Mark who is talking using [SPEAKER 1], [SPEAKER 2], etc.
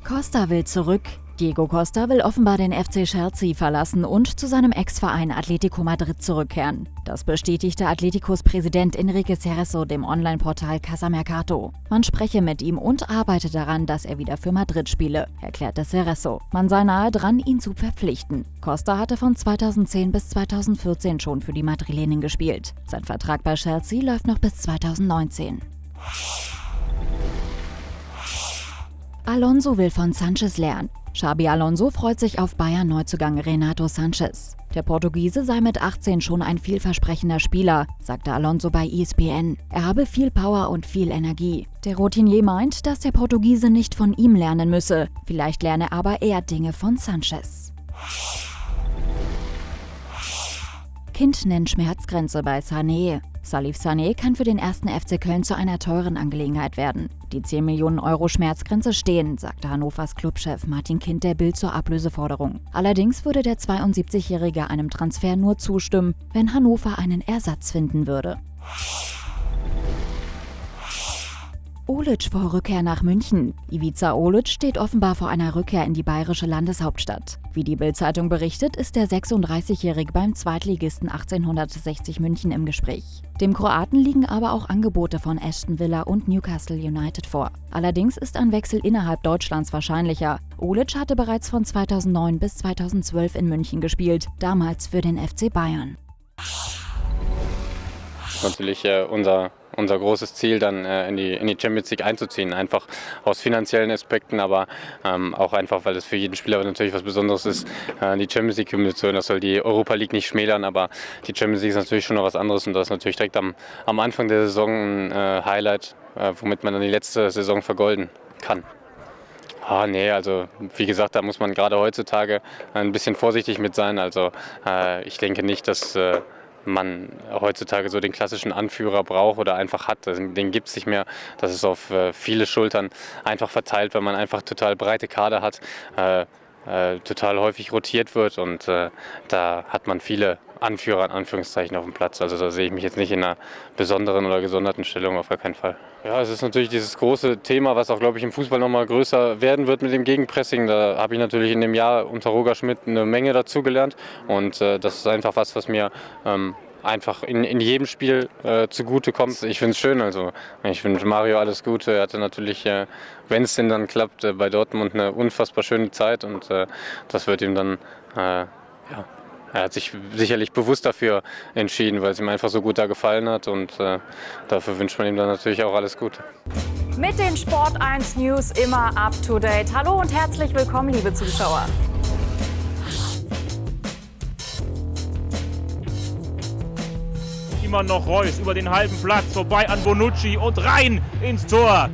[SPEAKER 1] Costa will zurück. Diego Costa will offenbar den FC Chelsea verlassen und zu seinem Ex-Verein Atletico Madrid zurückkehren. Das bestätigte Atleticos Präsident Enrique Cerezo dem Online-Portal Casa Mercato. Man spreche mit ihm und arbeite daran, dass er wieder für Madrid spiele, erklärte Cerezo. Man sei nahe dran, ihn zu verpflichten. Costa hatte von 2010 bis 2014 schon für die Madrilenen gespielt. Sein Vertrag bei Chelsea läuft noch bis 2019. Alonso will von Sanchez lernen. Xabi Alonso freut sich auf Bayern-Neuzugang Renato Sanchez. Der Portugiese sei mit 18 schon ein vielversprechender Spieler, sagte Alonso bei ESPN. Er habe viel Power und viel Energie. Der Routinier meint, dass der Portugiese nicht von ihm lernen müsse. Vielleicht lerne aber er Dinge von Sanchez. Kind nennt Schmerzgrenze bei Sané. Salif Sané kann für den 1. FC Köln zu einer teuren Angelegenheit werden. Die 10 Millionen Euro Schmerzgrenze stehen, sagte Hannovers Clubchef Martin Kind der Bild zur Ablöseforderung. Allerdings würde der 72-Jährige einem Transfer nur zustimmen, wenn Hannover einen Ersatz finden würde. Olic vor Rückkehr nach München. Ivica Olic steht offenbar vor einer Rückkehr in die bayerische Landeshauptstadt. Wie die Bild-Zeitung berichtet, ist der 36-Jährige beim Zweitligisten 1860 München im Gespräch. Dem Kroaten liegen aber auch Angebote von Aston Villa und Newcastle United vor. Allerdings ist ein Wechsel innerhalb Deutschlands wahrscheinlicher. Olic hatte bereits von 2009 bis 2012 in München gespielt, damals für den FC Bayern.
[SPEAKER 2] Natürlich unser großes Ziel, dann in die Champions League einzuziehen. Einfach aus finanziellen Aspekten, aber auch einfach, weil es für jeden Spieler natürlich was Besonderes ist, die Champions League zu hören. Das soll die Europa League nicht schmälern, aber die Champions League ist natürlich schon noch was anderes und das ist natürlich direkt am Anfang der Saison ein Highlight, womit man dann die letzte Saison vergolden kann. Nee, also wie gesagt, da muss man gerade heutzutage ein bisschen vorsichtig mit sein. Also ich denke nicht, dass man heutzutage so den klassischen Anführer braucht oder einfach hat. Den gibt es nicht mehr. Das ist auf viele Schultern einfach verteilt, weil man einfach total breite Kader hat, total häufig rotiert wird und da hat man viele Anführer in Anführungszeichen auf dem Platz. Also da sehe ich mich jetzt nicht in einer besonderen oder gesonderten Stellung, auf gar keinen Fall. Ja, es ist natürlich dieses große Thema, was auch, glaube ich, im Fußball noch mal größer werden wird mit dem Gegenpressing. Da habe ich natürlich in dem Jahr unter Roger Schmidt eine Menge dazugelernt und das ist einfach was mir einfach in jedem Spiel zugute kommt. Ich finde es schön, also ich wünsche Mario alles Gute. Er hatte natürlich, wenn es denn dann klappt, bei Dortmund eine unfassbar schöne Zeit und das wird ihm dann, er hat sich sicherlich bewusst dafür entschieden, weil es ihm einfach so gut da gefallen hat und dafür wünscht man ihm dann natürlich auch alles Gute.
[SPEAKER 3] Mit den Sport 1 News immer up to date. Hallo und herzlich willkommen, liebe Zuschauer.
[SPEAKER 4] Immer noch Reus über den halben Platz, vorbei an Bonucci und rein ins Tor.